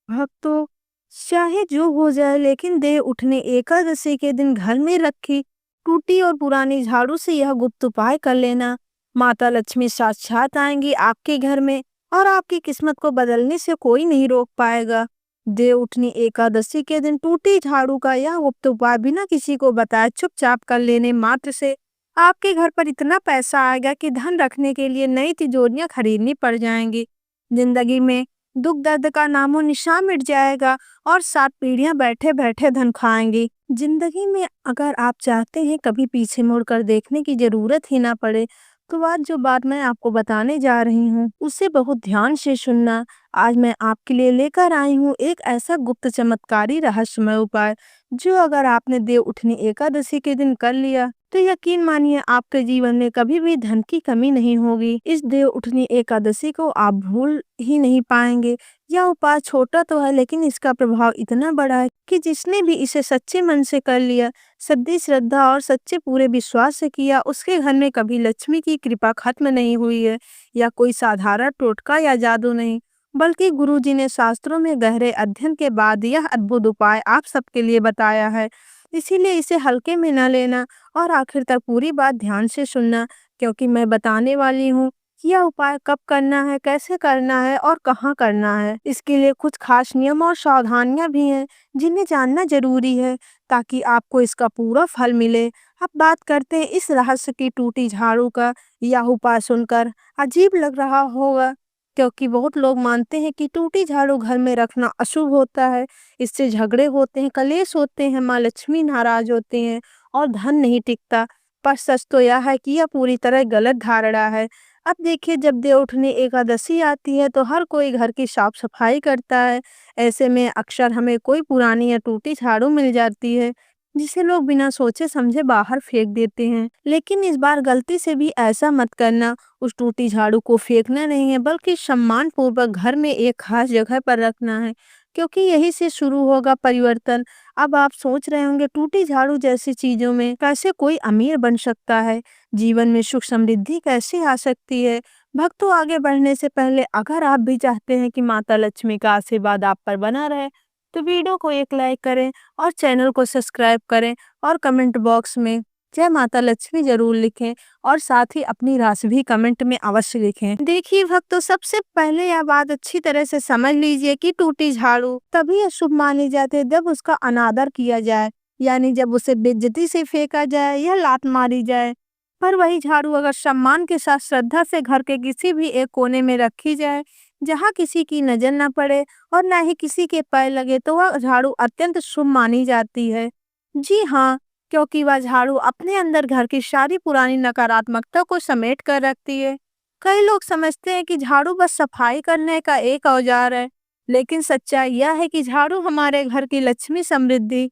भक्तों, चाहे जो हो जाए लेकिन देव उठने एकादशी के दिन घर में रखी टूटी और पुरानी झाड़ू से यह गुप्त उपाय कर लेना। माता लक्ष्मी साक्षात आएंगी आपके घर में और आपकी किस्मत को बदलने से कोई नहीं रोक पाएगा। देव उठनी एकादशी के दिन टूटी झाड़ू का यह गुप्त उपाय बिना किसी को बताए चुपचाप कर लेने मात्र से आपके घर पर इतना पैसा आएगा कि धन रखने के लिए नई तिजोरियां खरीदनी पड़ जाएंगी। जिंदगी में दुख दर्द का नामो निशान मिट जाएगा और 7 पीढ़ियां बैठे बैठे धन खाएंगी। जिंदगी में अगर आप चाहते हैं कभी पीछे मुड़कर देखने की जरूरत ही ना पड़े, तो आज जो बात मैं आपको बताने जा रही हूँ उसे बहुत ध्यान से सुनना। आज मैं आपके लिए लेकर आई हूँ एक ऐसा गुप्त चमत्कारी रहस्यमय उपाय जो अगर आपने देव उठनी एकादशी के दिन कर लिया तो यकीन मानिए आपके जीवन में कभी भी धन की कमी नहीं होगी। इस देव उठनी एकादशी को आप भूल ही नहीं पाएंगे। यह उपाय छोटा तो है लेकिन इसका प्रभाव इतना बड़ा है कि जिसने भी इसे सच्चे मन से कर लिया, सच्ची श्रद्धा और सच्चे पूरे विश्वास से किया, उसके घर में कभी लक्ष्मी की कृपा खत्म नहीं हुई है। या कोई साधारण टोटका या जादू नहीं, बल्कि गुरुजी ने शास्त्रों में गहरे अध्ययन के बाद यह अद्भुत उपाय आप सबके लिए बताया है। इसीलिए इसे हल्के में न लेना और आखिर तक पूरी बात ध्यान से सुनना, क्योंकि मैं बताने वाली हूँ कि यह उपाय कब करना है, कैसे करना है और कहाँ करना है। इसके लिए कुछ खास नियम और सावधानियां भी हैं जिन्हें जानना जरूरी है ताकि आपको इसका पूरा फल मिले। अब बात करते हैं इस रहस्य की टूटी झाड़ू का। यह उपाय सुनकर अजीब लग रहा होगा क्योंकि बहुत लोग मानते हैं कि टूटी झाड़ू घर में रखना अशुभ होता है, इससे झगड़े होते हैं, कलेश होते हैं, माँ लक्ष्मी नाराज होते हैं और धन नहीं टिकता। पर सच तो यह है कि यह पूरी तरह गलत धारणा है। अब देखिए, जब देव उठनी एकादशी आती है तो हर कोई घर की साफ सफाई करता है। ऐसे में अक्सर हमें कोई पुरानी या टूटी झाड़ू मिल जाती है जिसे लोग बिना सोचे समझे बाहर फेंक देते हैं। लेकिन इस बार गलती से भी ऐसा मत करना। उस टूटी झाड़ू को फेंकना नहीं है बल्कि सम्मान पूर्वक घर में एक खास जगह पर रखना है, क्योंकि यही से शुरू होगा परिवर्तन। अब आप सोच रहे होंगे टूटी झाड़ू जैसी चीजों में कैसे कोई अमीर बन सकता है, जीवन में सुख समृद्धि कैसे आ सकती है। भक्तों, आगे बढ़ने से पहले अगर आप भी चाहते हैं कि माता लक्ष्मी का आशीर्वाद आप पर बना रहे तो वीडियो को एक लाइक करें और चैनल को सब्सक्राइब करें और कमेंट बॉक्स में जय माता लक्ष्मी जरूर लिखें और साथ ही अपनी राशि भी कमेंट में अवश्य लिखें। देखिए भक्तों, सबसे पहले यह बात अच्छी तरह से समझ लीजिए कि टूटी झाड़ू तभी अशुभ मानी जाती है जब उसका अनादर किया जाए, यानी जब उसे बेइज्जती से फेंका जाए या लात मारी जाए। पर वही झाड़ू अगर सम्मान के साथ श्रद्धा से घर के किसी भी एक कोने में रखी जाए जहाँ किसी की नजर न पड़े और न ही किसी के पैर लगे तो वह झाड़ू अत्यंत शुभ मानी जाती है। जी हाँ, क्योंकि वह झाड़ू अपने अंदर घर की सारी पुरानी नकारात्मकता को समेट कर रखती है। कई लोग समझते हैं कि झाड़ू बस सफाई करने का एक औजार है, लेकिन सच्चाई यह है कि झाड़ू हमारे घर की लक्ष्मी, समृद्धि,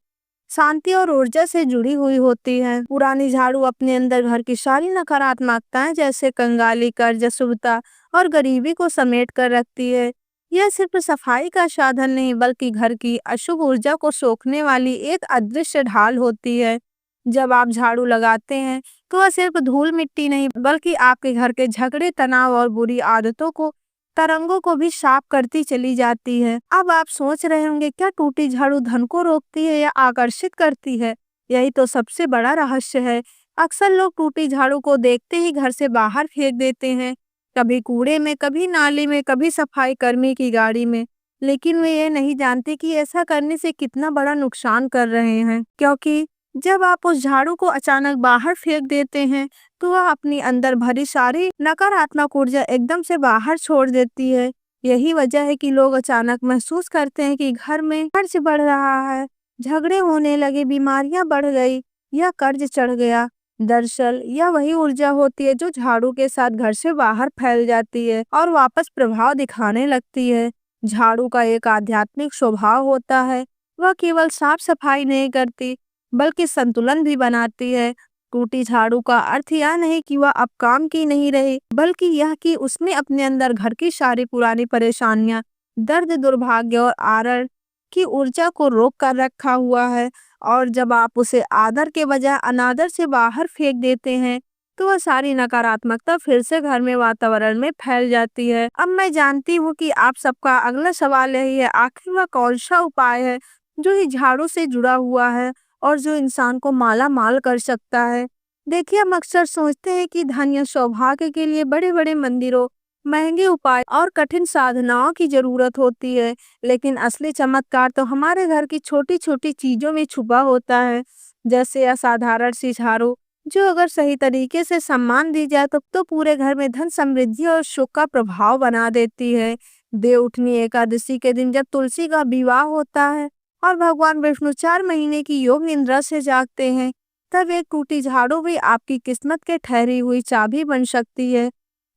शांति और ऊर्जा से जुड़ी हुई होती है। पुरानी झाड़ू अपने अंदर घर की सारी नकारात्मकताएं जैसे कंगाली, कर्ज, अशुभता और गरीबी को समेट कर रखती है। यह सिर्फ सफाई का साधन नहीं बल्कि घर की अशुभ ऊर्जा को सोखने वाली एक अदृश्य ढाल होती है। जब आप झाड़ू लगाते हैं तो वह सिर्फ धूल मिट्टी नहीं बल्कि आपके घर के झगड़े, तनाव और बुरी आदतों को, तरंगों को भी साफ करती चली जाती है। अब आप सोच रहे होंगे क्या टूटी झाड़ू धन को रोकती है या आकर्षित करती है? यही तो सबसे बड़ा रहस्य है। अक्सर लोग टूटी झाड़ू को देखते ही घर से बाहर फेंक देते हैं, कभी कूड़े में, कभी नाली में, कभी सफाई कर्मी की गाड़ी में। लेकिन वे ये नहीं जानते कि ऐसा करने से कितना बड़ा नुकसान कर रहे हैं, क्योंकि जब आप उस झाड़ू को अचानक बाहर फेंक देते हैं तो वह अपनी अंदर भरी सारी नकारात्मक ऊर्जा एकदम से बाहर छोड़ देती है। यही वजह है कि लोग अचानक महसूस करते हैं कि घर में खर्च बढ़ रहा है, झगड़े होने लगे, बीमारियां बढ़ गई या कर्ज चढ़ गया। दरअसल यह वही ऊर्जा होती है जो झाड़ू के साथ घर से बाहर फैल जाती है और वापस प्रभाव दिखाने लगती है। झाड़ू का एक आध्यात्मिक स्वभाव होता है, वह केवल साफ सफाई नहीं करती बल्कि संतुलन भी बनाती है। टूटी झाड़ू का अर्थ यह नहीं कि वह अब काम की नहीं रही, बल्कि यह कि उसने अपने अंदर घर की सारी पुरानी परेशानियां, दर्द, दुर्भाग्य और आरर की ऊर्जा को रोक कर रखा हुआ है। और जब आप उसे आदर के बजाय अनादर से बाहर फेंक देते हैं तो वह सारी नकारात्मकता फिर से घर में वातावरण में फैल जाती है। अब मैं जानती हूँ कि आप सबका अगला सवाल यही है, आखिर वह कौन सा उपाय है जो ये झाड़ू से जुड़ा हुआ है और जो इंसान को माला माल कर सकता है। देखिए, हम अक्सर सोचते हैं कि धन या सौभाग्य के लिए बड़े बड़े मंदिरों, महंगे उपाय और कठिन साधनाओं की जरूरत होती है, लेकिन असली चमत्कार तो हमारे घर की छोटी छोटी चीजों में छुपा होता है। जैसे असाधारण सी झाड़ू, जो अगर सही तरीके से सम्मान दी जाए तो पूरे घर में धन, समृद्धि और सुख का प्रभाव बना देती है। देवउठनी एकादशी के दिन जब तुलसी का विवाह होता है और भगवान विष्णु 4 महीने की योग निद्रा से जागते हैं, तब एक टूटी झाड़ू भी आपकी किस्मत के ठहरी हुई चाबी बन सकती है।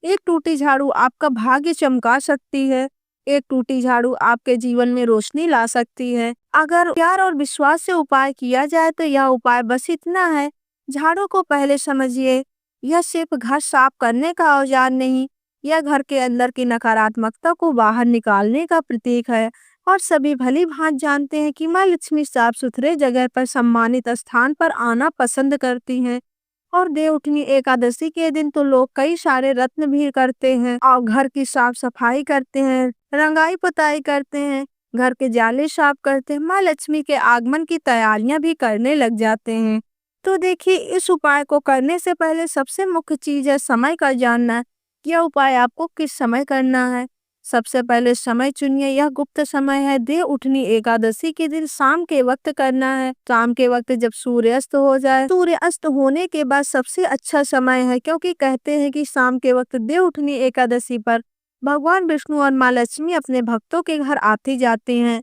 एक टूटी झाड़ू आपका भाग्य चमका सकती है। एक टूटी झाड़ू आपके जीवन में रोशनी ला सकती है। अगर प्यार और विश्वास से उपाय किया जाए तो यह उपाय बस इतना है, झाड़ू को पहले समझिए। यह सिर्फ घर साफ करने का औजार नहीं, यह घर के अंदर की नकारात्मकता को बाहर निकालने का प्रतीक है। और सभी भली भांति जानते हैं कि माँ लक्ष्मी साफ सुथरे जगह पर, सम्मानित स्थान पर आना पसंद करती हैं। और देवउठनी एकादशी के दिन तो लोग कई सारे रत्न भी करते हैं और घर की साफ सफाई करते हैं, रंगाई पुताई करते हैं, घर के जाले साफ करते हैं, माँ लक्ष्मी के आगमन की तैयारियां भी करने लग जाते हैं। तो देखिए, इस उपाय को करने से पहले सबसे मुख्य चीज है समय का जानना। यह उपाय आपको किस समय करना है। सबसे पहले समय चुनिए, यह गुप्त समय है। देव उठनी एकादशी के दिन शाम के वक्त करना है। शाम के वक्त जब सूर्य अस्त हो जाए, सूर्य अस्त होने के बाद सबसे अच्छा समय है, क्योंकि कहते हैं कि शाम के वक्त देव उठनी एकादशी पर भगवान विष्णु और माँ लक्ष्मी अपने भक्तों के घर आते जाते हैं।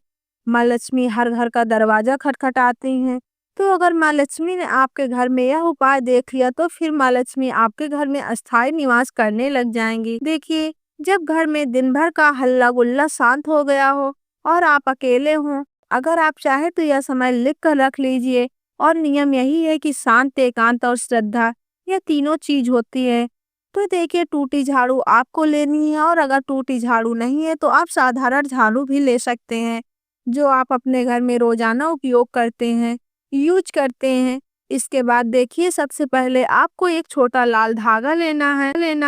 माँ लक्ष्मी हर घर का दरवाजा खटखटाती हैं। तो अगर माँ लक्ष्मी ने आपके घर में यह उपाय देख लिया तो फिर माँ लक्ष्मी आपके घर में अस्थायी निवास करने लग जाएंगी। देखिए, जब घर में दिन भर का हल्ला गुल्ला शांत हो गया हो और आप अकेले हों, अगर आप चाहे तो यह समय लिख कर रख लीजिए। और नियम यही है कि शांत, एकांत और श्रद्धा, यह तीनों चीज होती है। तो देखिए, टूटी झाड़ू आपको लेनी है, और अगर टूटी झाड़ू नहीं है तो आप साधारण झाड़ू भी ले सकते हैं, जो आप अपने घर में रोजाना उपयोग करते हैं, यूज करते हैं। इसके बाद देखिए, सबसे पहले आपको एक छोटा लाल धागा लेना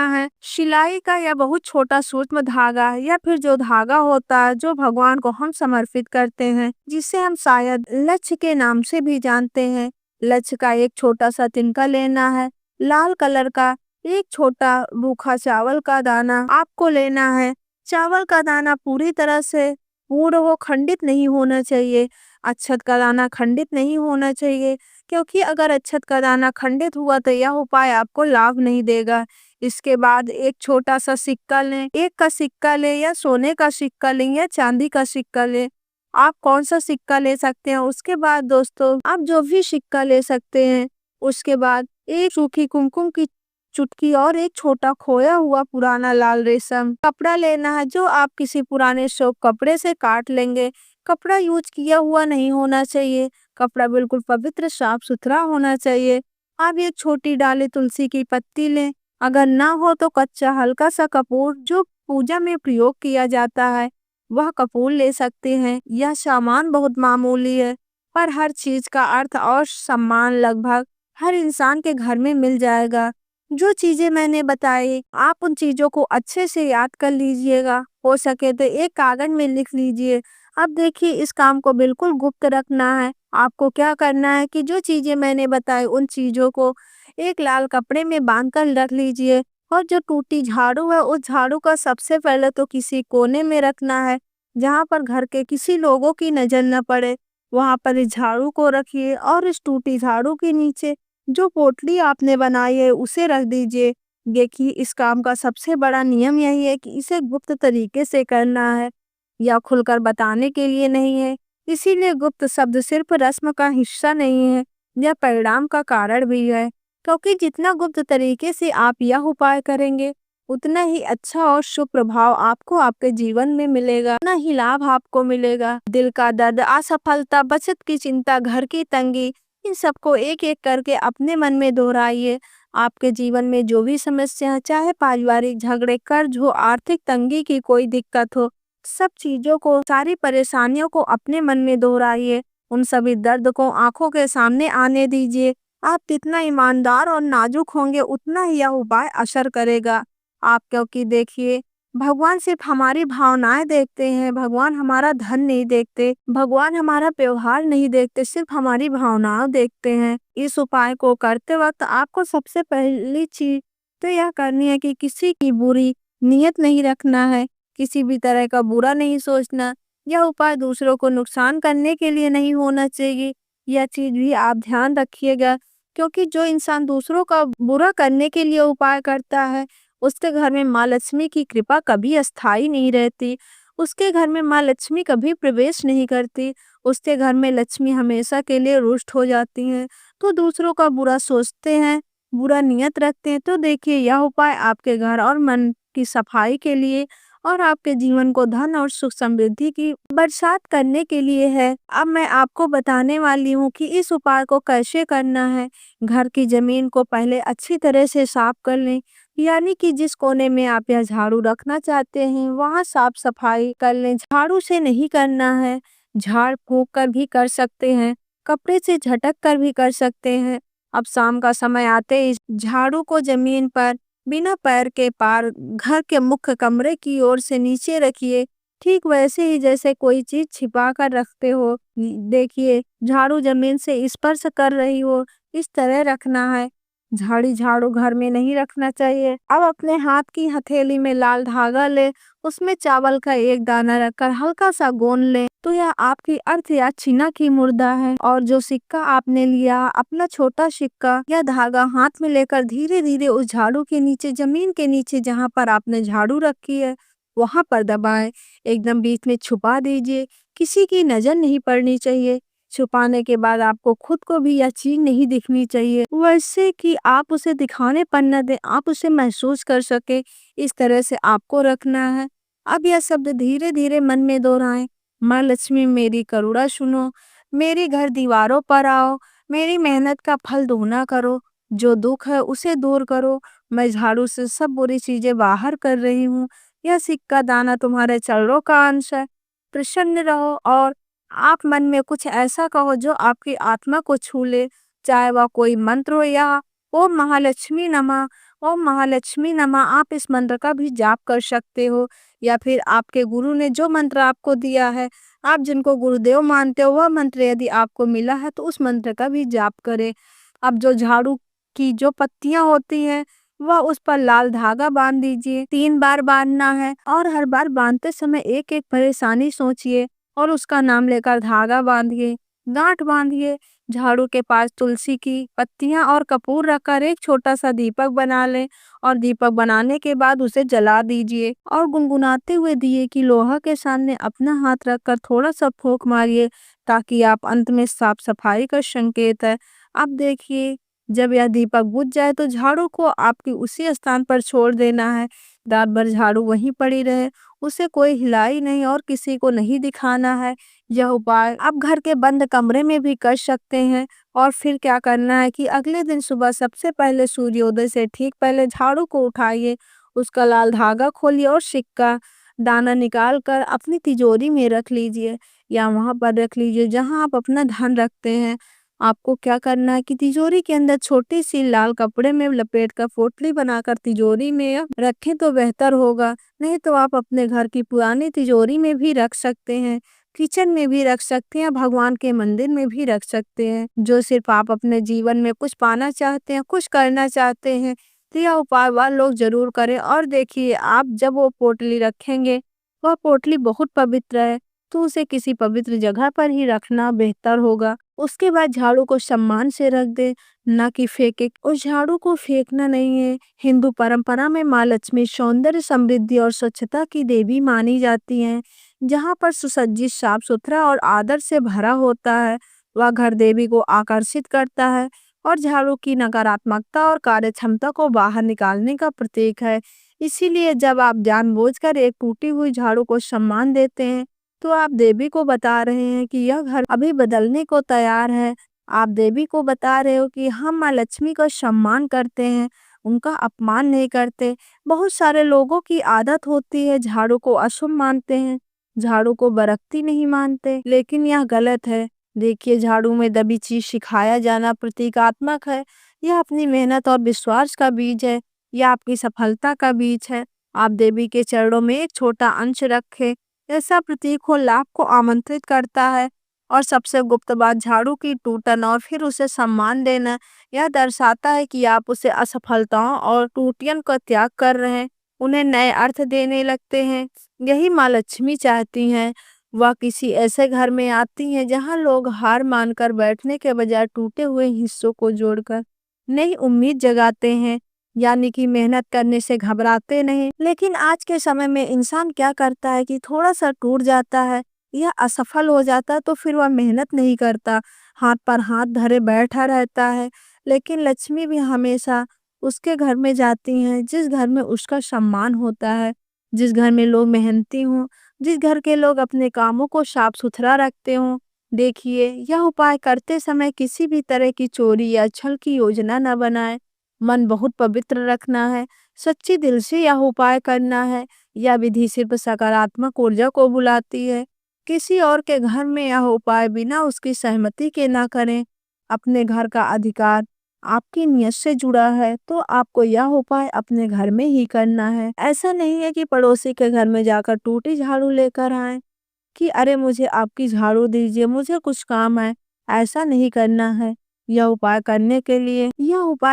है सिलाई का, या बहुत छोटा सूक्ष्म धागा, या फिर जो धागा होता है जो भगवान को हम समर्पित करते हैं, जिसे हम शायद लक्ष्य के नाम से भी जानते हैं। लक्ष्य का एक छोटा सा तिनका लेना है। लाल कलर का एक छोटा रूखा चावल का दाना आपको लेना है। चावल का दाना पूरी तरह से पूर्ण हो, खंडित नहीं होना चाहिए। अक्षत का दाना खंडित नहीं होना चाहिए, क्योंकि अगर अक्षत का दाना खंडित हुआ तो यह उपाय आपको लाभ नहीं देगा। इसके बाद एक छोटा सा सिक्का लें। 1 का सिक्का लें, या सोने का सिक्का लें, या चांदी का सिक्का लें। आप कौन सा सिक्का ले सकते हैं। उसके बाद दोस्तों, आप जो भी सिक्का ले सकते हैं। उसके बाद एक सूखी कुमकुम की चुटकी और एक छोटा खोया हुआ पुराना लाल रेशम कपड़ा लेना है, जो आप किसी पुराने शोक कपड़े से काट लेंगे। कपड़ा यूज किया हुआ नहीं होना चाहिए। कपड़ा बिल्कुल पवित्र, साफ सुथरा होना चाहिए। आप एक छोटी डाली तुलसी की पत्ती लें। अगर ना हो तो कच्चा हल्का सा कपूर, जो पूजा में प्रयोग किया जाता है, वह कपूर ले सकते हैं। यह सामान बहुत मामूली है, पर हर चीज का अर्थ और सम्मान लगभग हर इंसान के घर में मिल जाएगा। जो चीजें मैंने बताई, आप उन चीजों को अच्छे से याद कर लीजिएगा। हो सके तो एक कागज में लिख लीजिए। अब देखिए, इस काम को बिल्कुल गुप्त रखना है। आपको क्या करना है कि जो चीजें मैंने बताई, उन चीजों को एक लाल कपड़े में बांध कर रख लीजिए। और जो टूटी झाड़ू है, उस झाड़ू का सबसे पहले तो किसी कोने में रखना है, जहाँ पर घर के किसी लोगों की नजर न पड़े। वहां पर इस झाड़ू को रखिए, और इस टूटी झाड़ू के नीचे जो पोटली आपने बनाई है उसे रख दीजिए। देखिए, इस काम का सबसे बड़ा नियम यही है कि इसे गुप्त तरीके से करना है, या खुलकर बताने के लिए नहीं है। इसीलिए गुप्त शब्द सिर्फ रस्म का हिस्सा नहीं है, यह परिणाम का कारण भी है। क्योंकि जितना गुप्त तरीके से आप यह उपाय करेंगे, उतना ही अच्छा और शुभ प्रभाव आपको आपके जीवन में मिलेगा, उतना ही लाभ आपको मिलेगा। दिल का दर्द, असफलता, बचत की चिंता, घर की तंगी, इन सबको एक एक करके अपने मन में दोहराइए। आपके जीवन में जो भी समस्या है, चाहे पारिवारिक झगड़े, कर्ज हो, आर्थिक तंगी की कोई दिक्कत हो, सब चीजों को, सारी परेशानियों को अपने मन में दोहराइए। उन सभी दर्द को आंखों के सामने आने दीजिए। आप जितना ईमानदार और नाजुक होंगे उतना ही यह उपाय असर करेगा। आप क्योंकि देखिए, भगवान सिर्फ हमारी भावनाएं देखते हैं, भगवान हमारा धन नहीं देखते, भगवान हमारा व्यवहार नहीं देखते, सिर्फ हमारी भावनाएं देखते हैं। इस उपाय को करते वक्त आपको सबसे पहली चीज तो यह करनी है कि किसी की बुरी नियत नहीं रखना है, किसी भी तरह का बुरा नहीं सोचना। यह उपाय दूसरों को नुकसान करने के लिए नहीं होना चाहिए। यह चीज भी आप ध्यान रखिएगा, क्योंकि जो इंसान दूसरों का बुरा करने के लिए उपाय करता है, उसके घर में माँ लक्ष्मी की कृपा कभी अस्थाई नहीं रहती। उसके घर में माँ लक्ष्मी कभी प्रवेश नहीं करती। उसके घर में लक्ष्मी हमेशा के लिए रुष्ट हो जाती हैं। तो दूसरों का बुरा सोचते हैं, बुरा नियत रखते हैं, तो देखिए यह उपाय आपके घर और मन की सफाई के लिए और आपके जीवन को धन और सुख समृद्धि की बरसात करने के लिए है। अब मैं आपको बताने वाली हूँ कि इस उपाय को कैसे करना है। घर की जमीन को पहले अच्छी तरह से साफ कर लें, यानी कि जिस कोने में आप यह झाड़ू रखना चाहते हैं वहां साफ सफाई कर लें। झाड़ू से नहीं करना है, झाड़ फूंक कर भी कर सकते हैं, कपड़े से झटक कर भी कर सकते हैं। अब शाम का समय आते ही झाड़ू को जमीन पर बिना पैर के पार घर के मुख्य कमरे की ओर से नीचे रखिए, ठीक वैसे ही जैसे कोई चीज छिपा कर रखते हो। देखिए, झाड़ू जमीन से स्पर्श कर रही हो, इस तरह रखना है। झाड़ू घर में नहीं रखना चाहिए। अब अपने हाथ की हथेली में लाल धागा ले, उसमें चावल का एक दाना रखकर हल्का सा गोंद ले, तो यह आपकी अर्थ या छीना की मुर्दा है। और जो सिक्का आपने लिया, अपना छोटा सिक्का या धागा हाथ में लेकर धीरे धीरे उस झाड़ू के नीचे, जमीन के नीचे जहाँ पर आपने झाड़ू रखी है वहां पर दबाएं, एकदम बीच में छुपा दीजिए। किसी की नजर नहीं पड़नी चाहिए। छुपाने के बाद आपको खुद को भी यह चीज नहीं दिखनी चाहिए, वैसे कि आप उसे दिखाने पर न दें, आप उसे महसूस कर सके। इस तरह से आपको रखना है। अब यह शब्द धीरे धीरे मन में दोहराएं। माँ लक्ष्मी मेरी करुणा सुनो, मेरे घर दीवारों पर आओ, मेरी मेहनत का फल दोगुना करो, जो दुख है उसे दूर करो। मैं झाड़ू से सब बुरी चीजें बाहर कर रही हूँ। यह सिक्का दाना तुम्हारे चरणों का अंश है। प्रसन्न रहो और आप मन में कुछ ऐसा कहो जो आपकी आत्मा को छू ले, चाहे वह कोई मंत्र हो या ओम महालक्ष्मी नमः। ओम महालक्ष्मी नमः आप इस मंत्र का भी जाप कर सकते हो, या फिर आपके गुरु ने जो मंत्र आपको दिया है, आप जिनको गुरुदेव मानते हो, वह मंत्र यदि आपको मिला है तो उस मंत्र का भी जाप करें। अब जो झाड़ू की जो पत्तियां होती हैं, वह उस पर लाल धागा बांध दीजिए। 3 बार बांधना है और हर बार बांधते समय एक एक परेशानी सोचिए और उसका नाम लेकर धागा बांधिए, गांठ बांधिए। झाड़ू के पास तुलसी की पत्तियां और कपूर रखकर एक छोटा सा दीपक बना लें और दीपक बनाने के बाद उसे जला दीजिए और गुनगुनाते हुए दिए की लोहा के सामने अपना हाथ रखकर थोड़ा सा फूंक मारिए, ताकि आप अंत में साफ सफाई का संकेत है। अब देखिए, जब यह दीपक बुझ जाए तो झाड़ू को आपकी उसी स्थान पर छोड़ देना है। रात भर झाड़ू वहीं पड़ी रहे, उसे कोई हिलाई नहीं और किसी को नहीं दिखाना है। यह उपाय आप घर के बंद कमरे में भी कर सकते हैं। और फिर क्या करना है कि अगले दिन सुबह सबसे पहले सूर्योदय से ठीक पहले झाड़ू को उठाइए, उसका लाल धागा खोलिए और सिक्का दाना निकाल कर अपनी तिजोरी में रख लीजिए, या वहां पर रख लीजिए जहां आप अपना धन रखते हैं। आपको क्या करना है कि तिजोरी के अंदर छोटी सी लाल कपड़े में लपेट कर पोटली बनाकर तिजोरी में रखें तो बेहतर होगा। नहीं तो आप अपने घर की पुरानी तिजोरी में भी रख सकते हैं, किचन में भी रख सकते हैं, भगवान के मंदिर में भी रख सकते हैं। जो सिर्फ आप अपने जीवन में कुछ पाना चाहते हैं, कुछ करना चाहते हैं, तो यह उपाय वह लोग जरूर करें। और देखिए, आप जब वो पोटली रखेंगे, वह पोटली बहुत पवित्र है, तो उसे किसी पवित्र जगह पर ही रखना बेहतर होगा। उसके बाद झाड़ू को सम्मान से रख दे, ना कि फेंके। उस झाड़ू को फेंकना नहीं है। हिंदू परंपरा में माँ लक्ष्मी सौंदर्य, समृद्धि और स्वच्छता की देवी मानी जाती हैं। जहाँ पर सुसज्जित, साफ सुथरा और आदर से भरा होता है, वह घर देवी को आकर्षित करता है और झाड़ू की नकारात्मकता और कार्य क्षमता को बाहर निकालने का प्रतीक है। इसीलिए जब आप जानबूझकर एक टूटी हुई झाड़ू को सम्मान देते हैं, तो आप देवी को बता रहे हैं कि यह घर अभी बदलने को तैयार है। आप देवी को बता रहे हो कि हम माँ लक्ष्मी का सम्मान करते हैं, उनका अपमान नहीं करते। बहुत सारे लोगों की आदत होती है झाड़ू को अशुभ मानते हैं, झाड़ू को बरकती नहीं मानते, लेकिन यह गलत है। देखिए, झाड़ू में दबी चीज सिखाया जाना प्रतीकात्मक है। यह अपनी मेहनत और विश्वास का बीज है। यह आपकी सफलता का बीज है। आप देवी के चरणों में एक छोटा अंश रखें। ऐसा प्रतीक हो लाभ को आमंत्रित करता है। और सबसे गुप्त बात, झाड़ू की टूटन और फिर उसे सम्मान देना, यह दर्शाता है कि आप उसे असफलताओं और टूटियन का त्याग कर रहे हैं, उन्हें नए अर्थ देने लगते हैं। यही माँ लक्ष्मी चाहती हैं। वह किसी ऐसे घर में आती हैं जहां लोग हार मानकर बैठने के बजाय टूटे हुए हिस्सों को जोड़कर नई उम्मीद जगाते हैं। यानी कि मेहनत करने से घबराते नहीं। लेकिन आज के समय में इंसान क्या करता है कि थोड़ा सा टूट जाता है या असफल हो जाता है तो फिर वह मेहनत नहीं करता, हाथ पर हाथ धरे बैठा रहता है। लेकिन लक्ष्मी भी हमेशा उसके घर में जाती हैं जिस घर में उसका सम्मान होता है, जिस घर में लोग मेहनती हों, जिस घर के लोग अपने कामों को साफ सुथरा रखते हों। देखिए, यह उपाय करते समय किसी भी तरह की चोरी या छल की योजना न बनाएं। मन बहुत पवित्र रखना है, सच्ची दिल से यह उपाय करना है। यह विधि सिर्फ सकारात्मक ऊर्जा को बुलाती है। किसी और के घर में यह उपाय बिना उसकी सहमति के ना करें। अपने घर का अधिकार आपकी नियत से जुड़ा है तो आपको यह उपाय अपने घर में ही करना है। ऐसा नहीं है कि पड़ोसी के घर में जाकर टूटी झाड़ू लेकर आए कि अरे मुझे आपकी झाड़ू दीजिए, मुझे कुछ काम है। ऐसा नहीं करना है। यह उपाय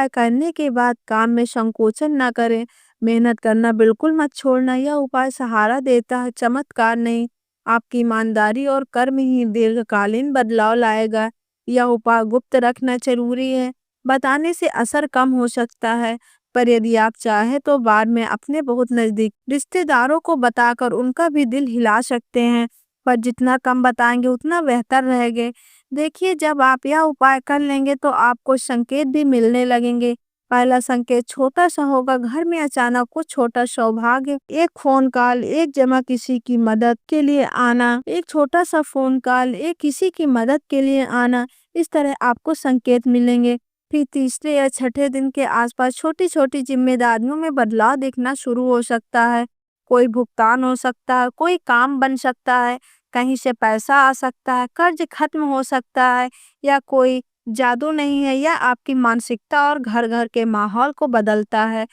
करने के बाद काम में संकोचन ना करें। मेहनत करना बिल्कुल मत छोड़ना। यह उपाय सहारा देता है, चमत्कार नहीं। आपकी ईमानदारी और कर्म ही दीर्घकालीन बदलाव लाएगा। यह उपाय गुप्त रखना जरूरी है। बताने से असर कम हो सकता है, पर यदि आप चाहें तो बाद में अपने बहुत नजदीक रिश्तेदारों को बताकर उनका भी दिल हिला सकते हैं। पर जितना कम बताएंगे उतना बेहतर रहेगा। देखिए, जब आप यह उपाय कर लेंगे तो आपको संकेत भी मिलने लगेंगे। पहला संकेत छोटा सा होगा, घर में अचानक कुछ छोटा सौभाग्य, एक फोन कॉल, एक जमा किसी की मदद के लिए आना, एक छोटा सा फोन कॉल, एक किसी की मदद के लिए आना, इस तरह आपको संकेत मिलेंगे। फिर तीसरे या छठे दिन के आसपास छोटी छोटी जिम्मेदारियों में बदलाव दिखना शुरू हो सकता है। कोई भुगतान हो सकता है, कोई काम बन सकता है, कहीं से पैसा आ सकता है, कर्ज खत्म हो सकता है, या कोई जादू नहीं है, या आपकी मानसिकता और घर घर के माहौल को बदलता है।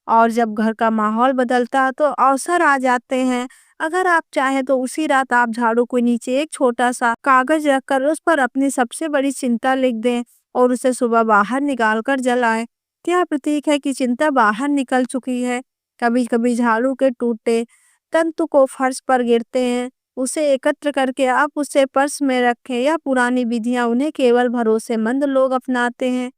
और जब घर का माहौल बदलता है तो अवसर आ जाते हैं। अगर आप चाहें तो उसी रात आप झाड़ू के नीचे एक छोटा सा कागज रखकर उस पर अपनी सबसे बड़ी चिंता लिख दें और उसे सुबह बाहर निकाल कर जलाएं। क्या प्रतीक है कि चिंता बाहर निकल चुकी है। कभी कभी झाड़ू के टूटे तंतु को फर्श पर गिरते हैं, उसे एकत्र करके आप उसे पर्स में रखें। या पुरानी विधियां उन्हें केवल भरोसेमंद लोग अपनाते हैं।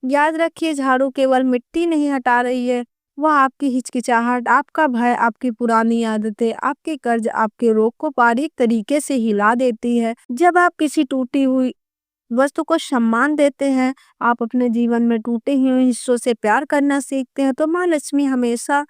याद रखिए, झाड़ू केवल मिट्टी नहीं हटा रही है, वह आपकी हिचकिचाहट, आपका भय, आपकी पुरानी आदतें, आपके कर्ज, आपके रोग को बारीक तरीके से हिला देती है। जब आप किसी टूटी हुई वस्तु को सम्मान देते हैं, आप अपने जीवन में टूटे हुए हिस्सों से प्यार करना सीखते हैं, तो माँ लक्ष्मी हमेशा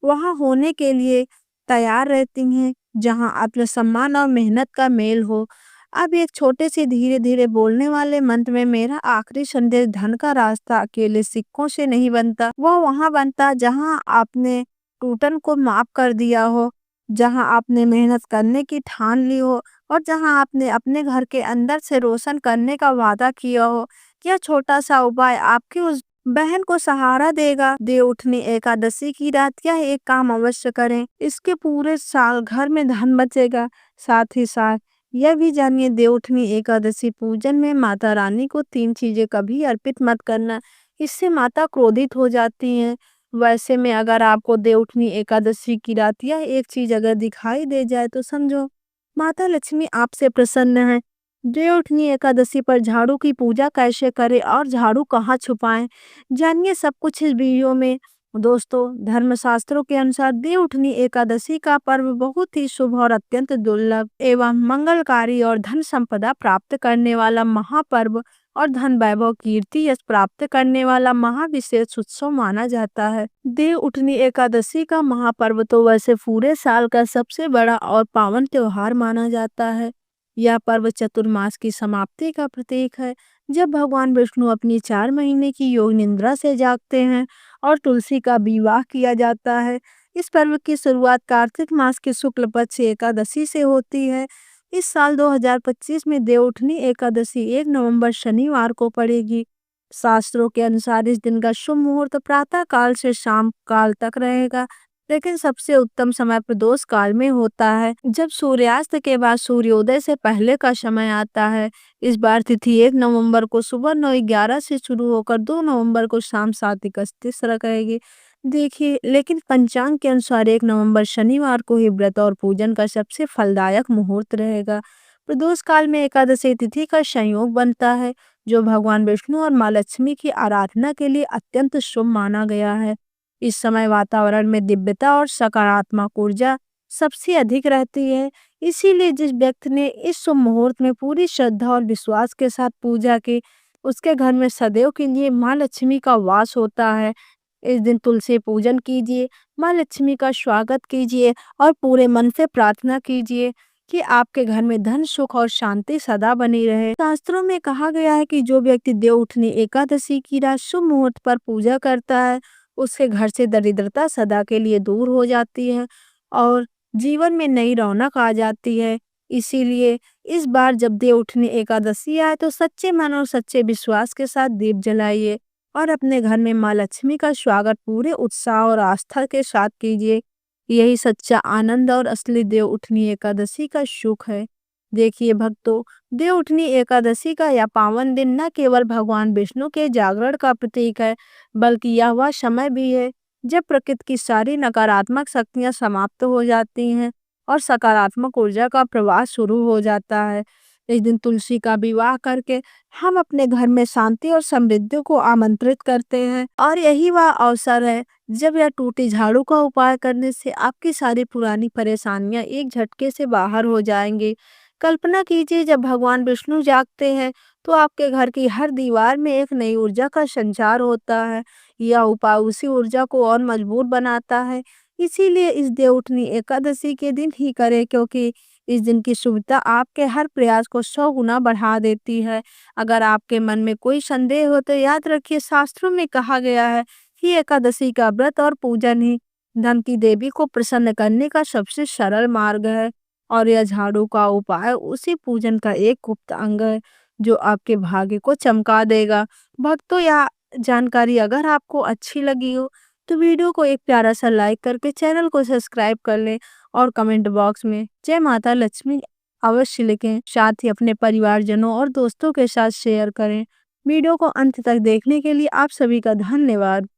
वहां होने के लिए तैयार रहती हैं जहां आत्मसम्मान और मेहनत का मेल हो। अब एक छोटे से धीरे धीरे बोलने वाले मंत्र में मेरा आखिरी संदेश, धन का रास्ता अकेले सिक्कों से नहीं बनता, वह वहां बनता जहां आपने टूटन को माफ कर दिया हो, जहां आपने मेहनत करने की ठान ली हो, और जहां आपने अपने घर के अंदर से रोशन करने का वादा किया हो। यह छोटा सा उपाय आपकी उस बहन को सहारा देगा। देवउठनी एकादशी की रात यह एक काम अवश्य करें, इसके पूरे साल घर में धन बचेगा। साथ ही साथ यह भी जानिए, देवउठनी एकादशी पूजन में माता रानी को 3 चीजें कभी अर्पित मत करना, इससे माता क्रोधित हो जाती हैं। वैसे में अगर आपको देवउठनी एकादशी की रात यह एक चीज अगर दिखाई दे जाए तो समझो माता लक्ष्मी आपसे प्रसन्न है। देवउठनी एकादशी पर झाड़ू की पूजा कैसे करें और झाड़ू कहाँ छुपाएं, जानिए सब कुछ इस वीडियो में। दोस्तों, धर्मशास्त्रों के अनुसार देवउठनी एकादशी का पर्व बहुत ही शुभ और अत्यंत दुर्लभ एवं मंगलकारी और धन संपदा प्राप्त करने वाला महापर्व और धन वैभव कीर्ति यश प्राप्त करने वाला महाविशेष उत्सव माना जाता है। देवउठनी एकादशी का महापर्व तो वैसे पूरे साल का सबसे बड़ा और पावन त्योहार माना जाता है। यह पर्व चतुर्मास की समाप्ति का प्रतीक है, जब भगवान विष्णु अपनी 4 महीने की योग निद्रा से जागते हैं और तुलसी का विवाह किया जाता है। इस पर्व की शुरुआत कार्तिक मास के शुक्ल पक्ष एकादशी से होती है। इस साल 2025 में देवउठनी एकादशी 1 नवंबर शनिवार को पड़ेगी। शास्त्रों के अनुसार इस दिन का शुभ मुहूर्त प्रातः काल से शाम काल तक रहेगा, लेकिन सबसे उत्तम समय प्रदोष काल में होता है, जब सूर्यास्त के बाद सूर्योदय से पहले का समय आता है। इस बार तिथि 1 नवंबर को सुबह 9:11 से शुरू होकर 2 नवंबर को शाम 7:31 तक रहेगी। देखिए, लेकिन पंचांग के अनुसार 1 नवंबर शनिवार को ही व्रत और पूजन का सबसे फलदायक मुहूर्त रहेगा। प्रदोष काल में एकादशी तिथि का संयोग बनता है, जो भगवान विष्णु और माँ लक्ष्मी की आराधना के लिए अत्यंत शुभ माना गया है। इस समय वातावरण में दिव्यता और सकारात्मक ऊर्जा सबसे अधिक रहती है। इसीलिए जिस व्यक्ति ने इस शुभ मुहूर्त में पूरी श्रद्धा और विश्वास के साथ पूजा की, उसके घर में सदैव के लिए माँ लक्ष्मी का वास होता है। इस दिन तुलसी पूजन कीजिए, माँ लक्ष्मी का स्वागत कीजिए और पूरे मन से प्रार्थना कीजिए कि आपके घर में धन, सुख और शांति सदा बनी रहे। शास्त्रों में कहा गया है कि जो व्यक्ति देवउठनी एकादशी की रात शुभ मुहूर्त पर पूजा करता है, उसके घर से दरिद्रता सदा के लिए दूर हो जाती है और जीवन में नई रौनक आ जाती है। इसीलिए इस बार जब देवउठनी एकादशी आए तो सच्चे मन और सच्चे विश्वास के साथ दीप जलाइए और अपने घर में माँ लक्ष्मी का स्वागत पूरे उत्साह और आस्था के साथ कीजिए। यही सच्चा आनंद और असली देवउठनी एकादशी का सुख है। देखिए भक्तों, देवउठनी एकादशी का यह पावन दिन न केवल भगवान विष्णु के जागरण का प्रतीक है, बल्कि यह वह समय भी है जब प्रकृति की सारी नकारात्मक शक्तियां समाप्त हो जाती हैं और सकारात्मक ऊर्जा का प्रवाह शुरू हो जाता है। इस दिन तुलसी का विवाह करके हम अपने घर में शांति और समृद्धि को आमंत्रित करते हैं और यही वह अवसर है जब यह टूटी झाड़ू का उपाय करने से आपकी सारी पुरानी परेशानियां एक झटके से बाहर हो जाएंगी। कल्पना कीजिए, जब भगवान विष्णु जागते हैं तो आपके घर की हर दीवार में एक नई ऊर्जा का संचार होता है। यह उपाय उसी ऊर्जा को और मजबूत बनाता है। इसीलिए इस देवउठनी एकादशी के दिन ही करें, क्योंकि इस दिन की शुभता आपके हर प्रयास को 100 गुना बढ़ा देती है। अगर आपके मन में कोई संदेह हो तो याद रखिए, शास्त्रों में कहा गया है कि एकादशी का व्रत और पूजन ही धन की देवी को प्रसन्न करने का सबसे सरल मार्ग है और यह झाड़ू का उपाय उसी पूजन का एक गुप्त अंग है जो आपके भाग्य को चमका देगा। भक्तों, यह जानकारी अगर आपको अच्छी लगी हो तो वीडियो को एक प्यारा सा लाइक करके चैनल को सब्सक्राइब कर लें और कमेंट बॉक्स में जय माता लक्ष्मी अवश्य लिखें। साथ ही अपने परिवारजनों और दोस्तों के साथ शेयर करें। वीडियो को अंत तक देखने के लिए आप सभी का धन्यवाद।